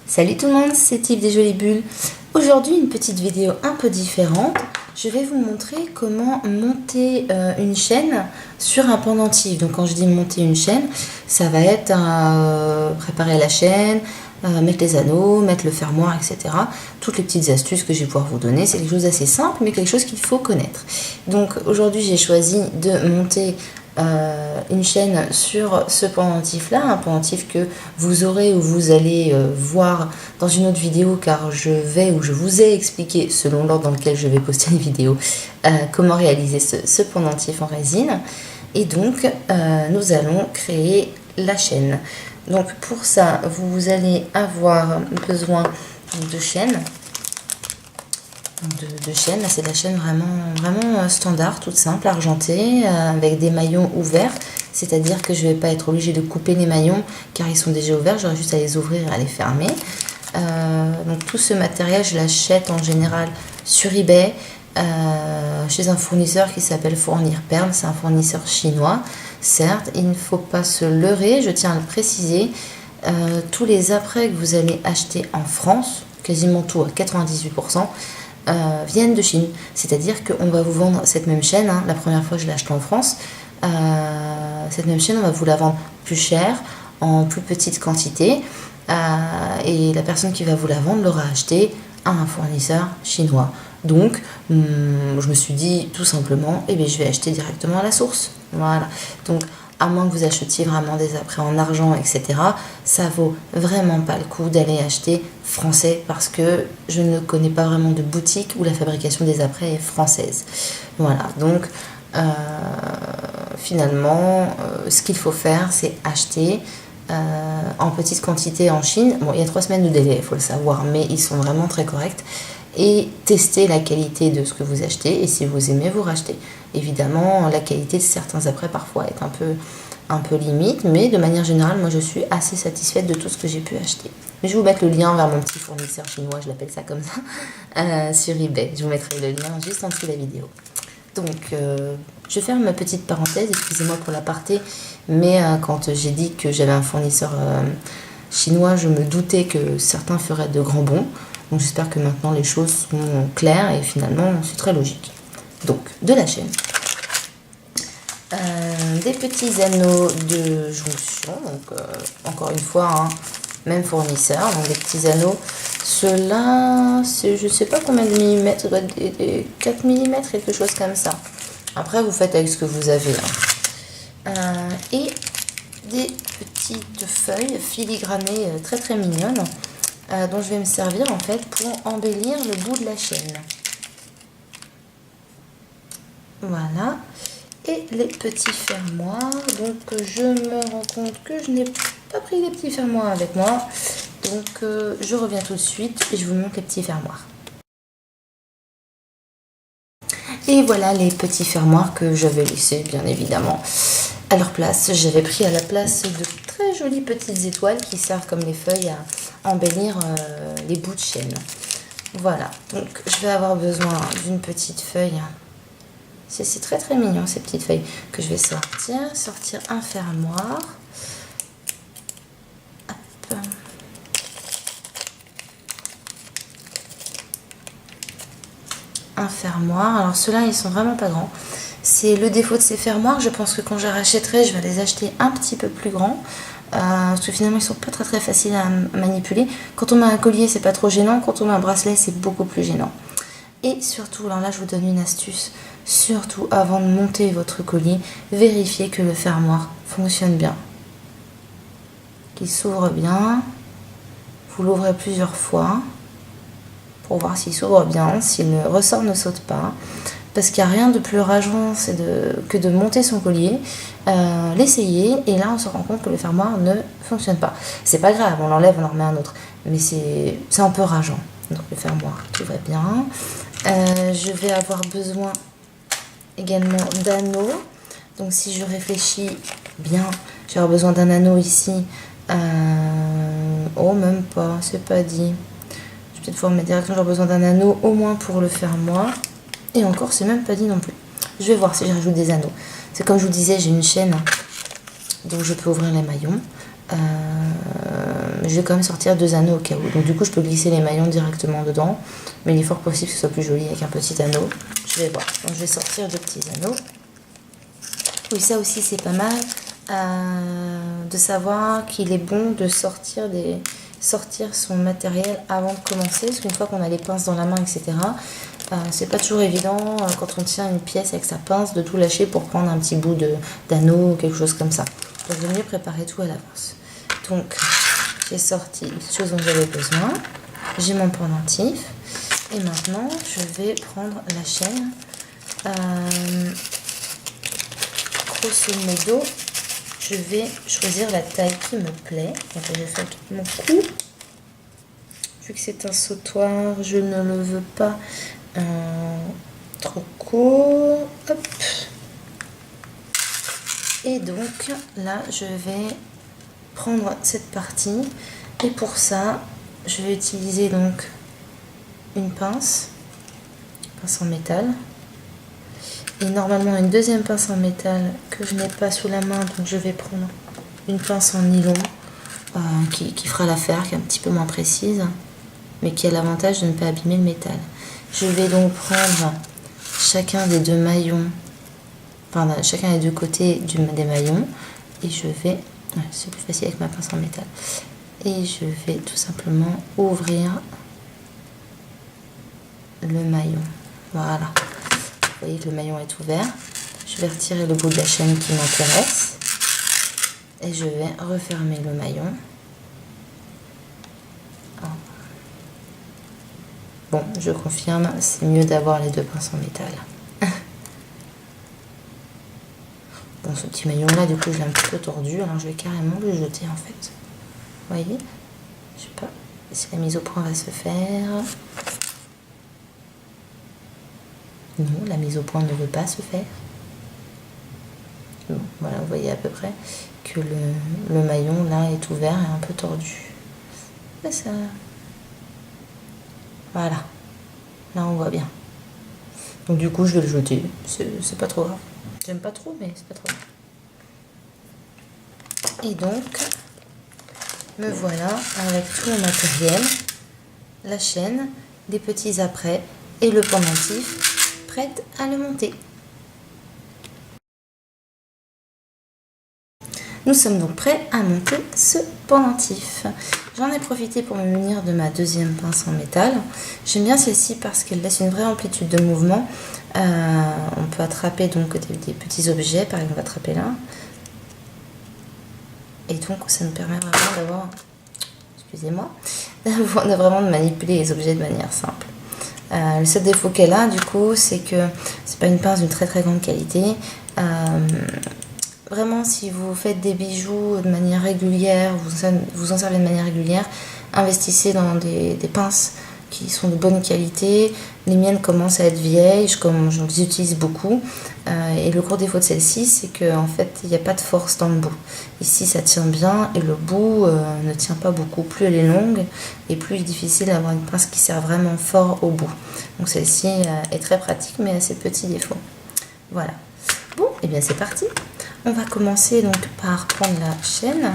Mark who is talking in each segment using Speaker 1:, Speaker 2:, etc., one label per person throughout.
Speaker 1: Salut tout le monde, c'est Tiff des Jolies Bulles. Aujourd'hui, une petite vidéo un peu différente. Je vais vous montrer comment monter une chaîne sur un pendentif. Donc quand je dis monter une chaîne, ça va être préparer la chaîne, mettre les anneaux, mettre le fermoir, etc. Toutes les petites astuces que je vais pouvoir vous donner. C'est quelque chose d'assez simple, mais quelque chose qu'il faut connaître. Donc aujourd'hui, j'ai choisi de monter une chaîne sur ce pendentif là, un pendentif que vous aurez ou vous allez voir dans une autre vidéo, car je vous ai expliqué selon l'ordre dans lequel je vais poster les vidéos comment réaliser ce pendentif en résine. Et donc nous allons créer la chaîne. Donc pour ça vous allez avoir besoin de chaînes. De chaîne, là c'est de la chaîne vraiment standard, toute simple, argentée, avec des maillons ouverts, c'est-à-dire que je ne vais pas être obligée de couper les maillons car ils sont déjà ouverts, j'aurai juste à les ouvrir et à les fermer. Donc tout ce matériel je l'achète en général sur eBay, chez un fournisseur qui s'appelle Fournir Perles, c'est un fournisseur chinois. Certes, il ne faut pas se leurrer, je tiens à le préciser, tous les apprêts que vous allez acheter en France, quasiment tout à 98%, viennent de Chine, c'est-à-dire qu'on va vous vendre cette même chaîne, la première fois que je l'ai achetée en France, cette même chaîne on va vous la vendre plus cher, en plus petite quantité, et la personne qui va vous la vendre l'aura achetée à un fournisseur chinois. Donc je me suis dit tout simplement, je vais acheter directement à la source, voilà. Donc à moins que vous achetiez vraiment des apprêts en argent, etc., ça vaut vraiment pas le coup d'aller acheter français parce que je ne connais pas vraiment de boutique où la fabrication des apprêts est française. Voilà, donc finalement, ce qu'il faut faire, c'est acheter en petite quantité en Chine. Bon, il y a 3 semaines de délai, il faut le savoir, mais ils sont vraiment très corrects. Et tester la qualité de ce que vous achetez, et si vous aimez, vous rachetez. Évidemment, la qualité de certains apprêts parfois est un peu limite, mais de manière générale, moi je suis assez satisfaite de tout ce que j'ai pu acheter. Je vais vous mettre le lien vers mon petit fournisseur chinois, je l'appelle ça comme ça, sur eBay. Je vous mettrai le lien juste en dessous de la vidéo. Donc, je ferme ma petite parenthèse, excusez-moi pour l'aparté, mais quand j'ai dit que j'avais un fournisseur chinois, je me doutais que certains feraient de grands bons. Donc j'espère que maintenant les choses sont claires et finalement c'est très logique. Donc de la chaîne, des petits anneaux de jonction, donc encore une fois, même fournisseur, donc des petits anneaux. Ceux-là, je ne sais pas combien de millimètres, ça doit être des 4 mm, quelque chose comme ça. Après vous faites avec ce que vous avez. Et des petites feuilles filigranées très mignonnes. Dont je vais me servir en fait pour embellir le bout de la chaîne. Voilà. Et les petits fermoirs. Donc je me rends compte que je n'ai pas pris les petits fermoirs avec moi. Donc je reviens tout de suite et je vous montre les petits fermoirs. Et voilà les petits fermoirs que j'avais laissés bien évidemment à leur place. J'avais pris à la place de très jolies petites étoiles qui servent comme les feuilles à embellir les bouts de chaîne. Voilà, donc je vais avoir besoin d'une petite feuille. C'est très mignon ces petites feuilles que je vais sortir un fermoir. Hop. Un fermoir, alors ceux-là ils sont vraiment pas grands. C'est le défaut de ces fermoirs, je pense que quand je rachèterai, je vais les acheter un petit peu plus grands. Parce que finalement ils sont pas très faciles à manipuler. Quand on met un collier c'est pas trop gênant, quand on met un bracelet c'est beaucoup plus gênant. Et surtout, alors là je vous donne une astuce, surtout avant de monter votre collier, vérifiez que le fermoir fonctionne bien, qu'il s'ouvre bien. Vous l'ouvrez plusieurs fois pour voir s'il s'ouvre bien, si le ressort ne saute pas. Parce qu'il n'y a rien de plus rageant que de monter son collier, l'essayer, et là on se rend compte que le fermoir ne fonctionne pas. C'est pas grave, on l'enlève, on en remet un autre, mais c'est un peu rageant. Donc le fermoir, tout va bien. Je vais avoir besoin également d'anneaux. Donc si je réfléchis bien, je vais avoir besoin d'un anneau ici. Oh, même pas, c'est pas dit. Je vais peut-être pouvoir mettre directement, j'aurai besoin d'un anneau au moins pour le fermoir. Et encore, c'est même pas dit non plus. Je vais voir si je rajoute des anneaux. C'est comme je vous disais, j'ai une chaîne, donc je peux ouvrir les maillons. je vais quand même sortir 2 anneaux au cas où. Donc du coup, je peux glisser les maillons directement dedans. Mais il est fort possible que ce soit plus joli avec un petit anneau. Je vais voir. Donc je vais sortir 2 petits anneaux. Oui, ça aussi, c'est pas mal de savoir qu'il est bon de sortir son matériel avant de commencer. Parce qu'une fois qu'on a les pinces dans la main, etc., c'est pas toujours évident quand on tient une pièce avec sa pince de tout lâcher pour prendre un petit bout d'anneau ou quelque chose comme ça. Donc il vaut mieux préparer tout à l'avance. Donc j'ai sorti les choses dont j'avais besoin. J'ai mon pendentif. Et maintenant je vais prendre la chaîne. Grosso modo, je vais choisir la taille qui me plaît. Donc je vais faire mon cou. Vu que c'est un sautoir, je ne le veux pas trop court. Hop. Et donc là, je vais prendre cette partie. Et pour ça, je vais utiliser donc une pince en métal. Et normalement une deuxième pince en métal que je n'ai pas sous la main. Donc je vais prendre une pince en nylon qui fera l'affaire, qui est un petit peu moins précise, mais qui a l'avantage de ne pas abîmer le métal. Je vais donc prendre chacun des 2 maillons, enfin chacun des 2 côtés des maillons, et je vais, ouais, c'est plus facile avec ma pince en métal, et je vais tout simplement ouvrir le maillon. Voilà, vous voyez que le maillon est ouvert. Je vais retirer le bout de la chaîne qui m'intéresse, et je vais refermer le maillon. Bon, je confirme, c'est mieux d'avoir les 2 pinces en métal. Bon, ce petit maillon là, du coup, je l'ai un petit peu tordu, alors je vais carrément le jeter en fait. Vous voyez? Je sais pas si la mise au point va se faire. Non, la mise au point ne veut pas se faire. Bon, voilà, vous voyez à peu près que le maillon là est ouvert et un peu tordu. Et ça... Voilà, là on voit bien. Donc du coup je vais le jeter, c'est pas trop grave. J'aime pas trop, mais c'est pas trop grave. Et donc, me voilà avec tout mon matériel, la chaîne, les petits apprêts et le pendentif, prête à le monter. Nous sommes donc prêts à monter ce pendentif. J'en ai profité pour me munir de ma deuxième pince en métal. J'aime bien celle-ci parce qu'elle laisse une vraie amplitude de mouvement. On peut attraper donc des petits objets, par exemple attraper là. Et donc ça nous permet vraiment d'avoir, excusez-moi, vraiment de manipuler les objets de manière simple. Le seul défaut qu'elle a du coup, c'est que c'est pas une pince d'une très grande qualité. Vraiment, si vous faites des bijoux de manière régulière, vous en servez de manière régulière, investissez dans des pinces qui sont de bonne qualité. Les miennes commencent à être vieilles, je les utilise beaucoup. Et le gros défaut de celle-ci, c'est qu'en fait, il n'y a pas de force dans le bout. Ici, ça tient bien et le bout ne tient pas beaucoup. Plus elle est longue et plus il est difficile d'avoir une pince qui sert vraiment fort au bout. Donc celle-ci est très pratique, mais a ses petits défauts. Voilà. Bon, et bien c'est parti. On va commencer donc par prendre la chaîne,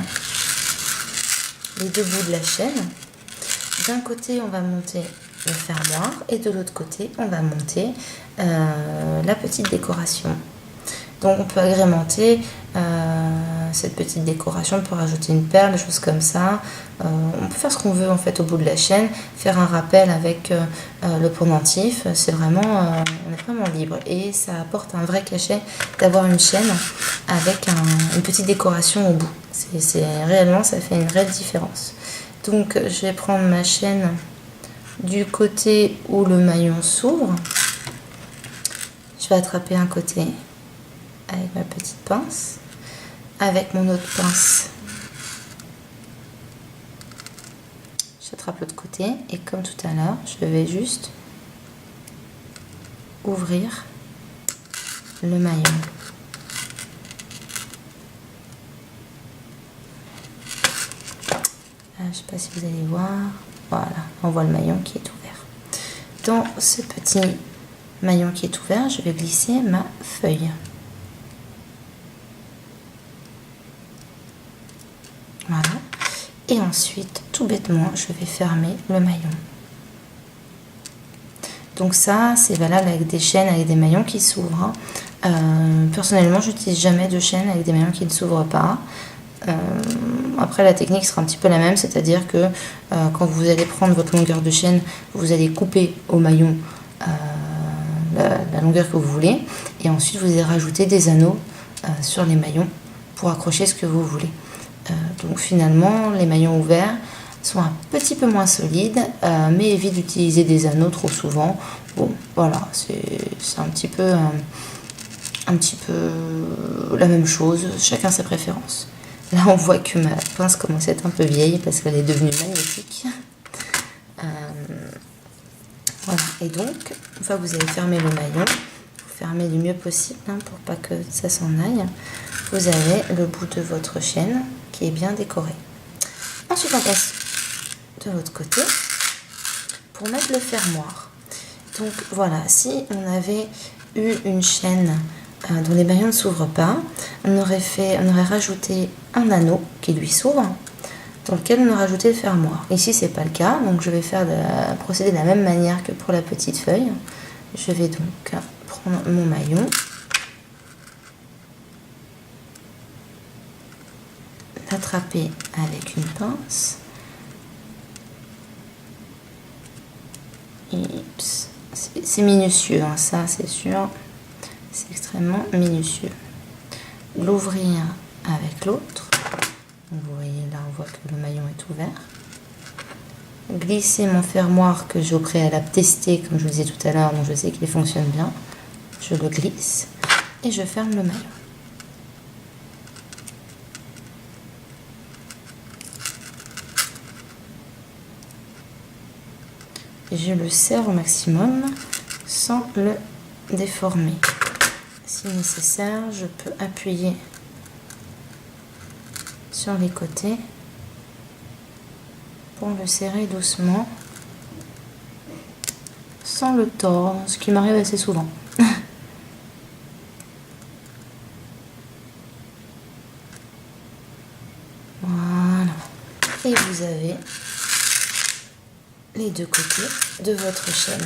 Speaker 1: les 2 bouts de la chaîne. D'un côté, on va monter le fermoir et de l'autre côté, on va monter la petite décoration. Donc on peut agrémenter cette petite décoration, on peut rajouter une perle, des choses comme ça. On peut faire ce qu'on veut en fait au bout de la chaîne, faire un rappel avec le pendentif. C'est vraiment, on est vraiment libre et ça apporte un vrai cachet d'avoir une chaîne avec une petite décoration au bout. Réellement, ça fait une réelle différence. Donc je vais prendre ma chaîne du côté où le maillon s'ouvre. Je vais attraper un côté avec ma petite pince, avec mon autre pince j'attrape l'autre côté et comme tout à l'heure je vais juste ouvrir le maillon. Là, je ne sais pas si vous allez voir, voilà, on voit le maillon qui est ouvert. Dans ce petit maillon qui est ouvert, je vais glisser ma feuille. Voilà. Et ensuite, tout bêtement, je vais fermer le maillon. Donc ça, c'est valable avec des chaînes avec des maillons qui s'ouvrent. Personnellement, je n'utilise jamais de chaîne avec des maillons qui ne s'ouvrent pas. Après, la technique sera un petit peu la même, c'est-à-dire que quand vous allez prendre votre longueur de chaîne, vous allez couper au maillon la longueur que vous voulez, et ensuite vous allez rajouter des anneaux sur les maillons pour accrocher ce que vous voulez. Donc finalement, les maillons ouverts sont un petit peu moins solides, mais évite d'utiliser des anneaux trop souvent. Bon, voilà, c'est un petit peu la même chose, chacun sa préférence. Là, on voit que ma pince commence à être un peu vieille parce qu'elle est devenue magnifique. Voilà, et donc, une fois que vous avez fermé le maillon, vous fermez du mieux possible pour pas que ça s'en aille. Vous avez le bout de votre chaîne qui est bien décoré. Ensuite, on passe de l'autre côté pour mettre le fermoir. Donc voilà, si on avait eu une chaîne dont les maillons ne s'ouvrent pas, on aurait rajouté un anneau qui lui s'ouvre, dans lequel on a rajouté le fermoir. Ici, c'est pas le cas, donc je vais procéder de la même manière que pour la petite feuille. Je vais donc prendre mon maillon, l'attraper avec une pince. C'est minutieux, hein, ça c'est sûr, c'est extrêmement minutieux. L'ouvrir avec l'autre. Vous voyez là, on voit que le maillon est ouvert. Glisser mon fermoir que j'ai au préalable testé, comme je vous disais tout à l'heure, donc je sais qu'il fonctionne bien. Je le glisse et je ferme le maillon. Et je le serre au maximum sans le déformer. Si nécessaire, je peux appuyer sur les côtés pour le serrer doucement sans le tordre, ce qui m'arrive assez souvent. Voilà. Et vous avez les deux côtés de votre chaîne,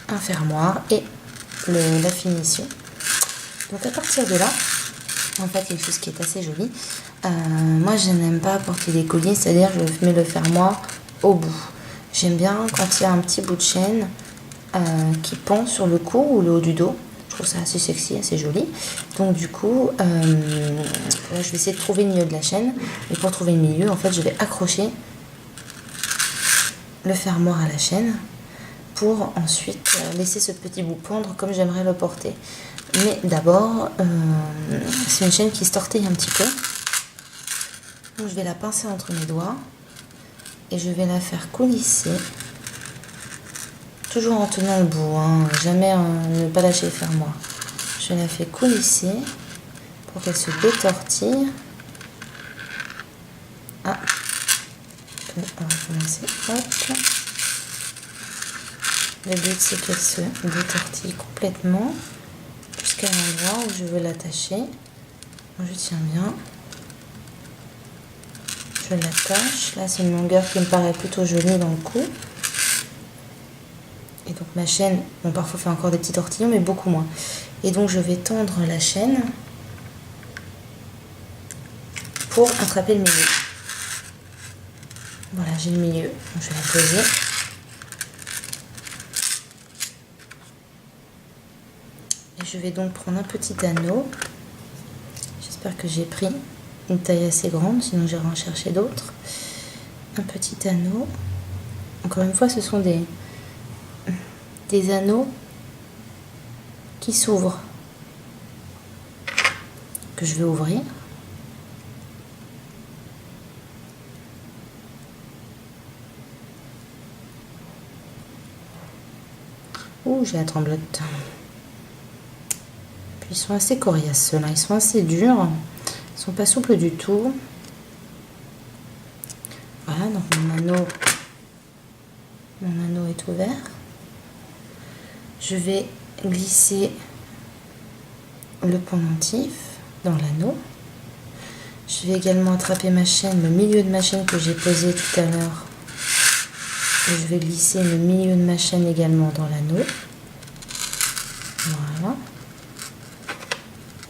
Speaker 1: un fermoir et la finition. Donc à partir de là, en fait, quelque chose qui est assez joli. Moi, je n'aime pas porter des colliers, c'est-à-dire je mets le fermoir au bout. J'aime bien quand il y a un petit bout de chaîne qui pend sur le cou ou le haut du dos. Je trouve ça assez sexy, assez joli. Donc du coup, là, je vais essayer de trouver le milieu de la chaîne. Et pour trouver le milieu, en fait, je vais accrocher le fermoir à la chaîne pour ensuite laisser ce petit bout pendre comme j'aimerais le porter. Mais d'abord, c'est une chaîne qui se tortille un petit peu. Donc je vais la pincer entre mes doigts et je vais la faire coulisser. Toujours en tenant le bout, hein, jamais ne pas lâcher le fermoir. Je la fais coulisser pour qu'elle se détortille. Ah, on va commencer. Hop. Le but c'est qu'elle se détortille complètement jusqu'à l'endroit où je veux l'attacher. Je tiens bien. Je l'attache. Là c'est une longueur qui me paraît plutôt jolie dans le cou. Et donc ma chaîne, bon parfois fait encore des petits tortillons mais beaucoup moins. Et donc je vais tendre la chaîne pour attraper le milieu. Voilà, j'ai le milieu. Donc je vais la poser. Et je vais donc prendre un petit anneau. J'espère que j'ai pris une taille assez grande, sinon j'irai en chercher d'autres. Un petit anneau. Encore une fois, ce sont des anneaux qui s'ouvrent, que je vais ouvrir. Ouh, j'ai la tremblote. Puis ils sont assez coriaces ceux-là, ils sont assez durs, ils sont pas souples du tout. Voilà, donc mon anneau est ouvert. Je vais glisser le pendentif dans l'anneau. Je vais également attraper ma chaîne, le milieu de ma chaîne que j'ai posé tout à l'heure. Et je vais glisser le milieu de ma chaîne également dans l'anneau. Voilà.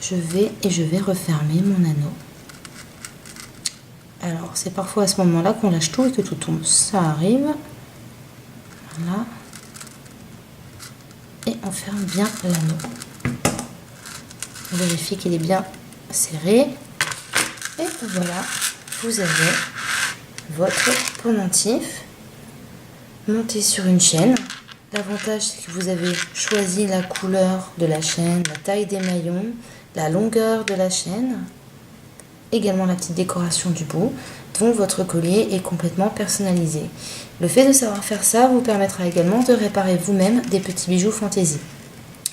Speaker 1: Je vais refermer mon anneau. Alors, c'est parfois à ce moment-là qu'on lâche tout et que tout tombe. Ça arrive. Voilà. Et on ferme bien l'anneau. On vérifie qu'il est bien serré. Et voilà, vous avez votre pendentif monté sur une chaîne. L'avantage, c'est que vous avez choisi la couleur de la chaîne, la taille des maillons, la longueur de la chaîne, également la petite décoration du bout, donc votre collier est complètement personnalisé. Le fait de savoir faire ça vous permettra également de réparer vous-même des petits bijoux fantaisie.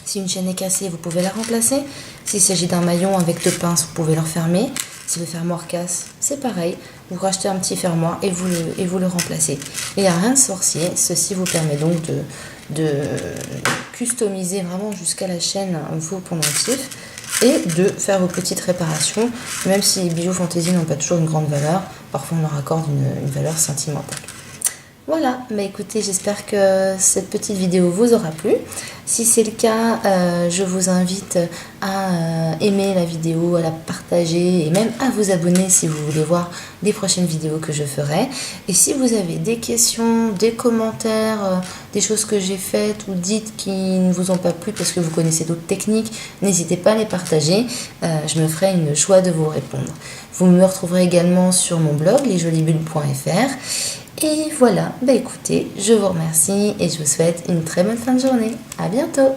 Speaker 1: Si une chaîne est cassée, vous pouvez la remplacer. S'il s'agit d'un maillon avec deux pinces, vous pouvez le refermer. Si le fermoir casse, c'est pareil. Vous rachetez un petit fermoir et vous le remplacez. Il n'y a rien de sorcier. Ceci vous permet donc de customiser vraiment jusqu'à la chaîne vos pendentifs et de faire vos petites réparations. Même si les bijoux fantaisie n'ont pas toujours une grande valeur, parfois on leur accorde une valeur sentimentale. Voilà, bah écoutez, j'espère que cette petite vidéo vous aura plu. Si c'est le cas, je vous invite à aimer la vidéo, à la partager et même à vous abonner si vous voulez voir les prochaines vidéos que je ferai. Et si vous avez des questions, des commentaires, des choses que j'ai faites ou dites qui ne vous ont pas plu parce que vous connaissez d'autres techniques, n'hésitez pas à les partager. Je me ferai une joie de vous répondre. Vous me retrouverez également sur mon blog lesjoliesbulles.fr. Et voilà, bah écoutez, je vous remercie et je vous souhaite une très bonne fin de journée. À bientôt!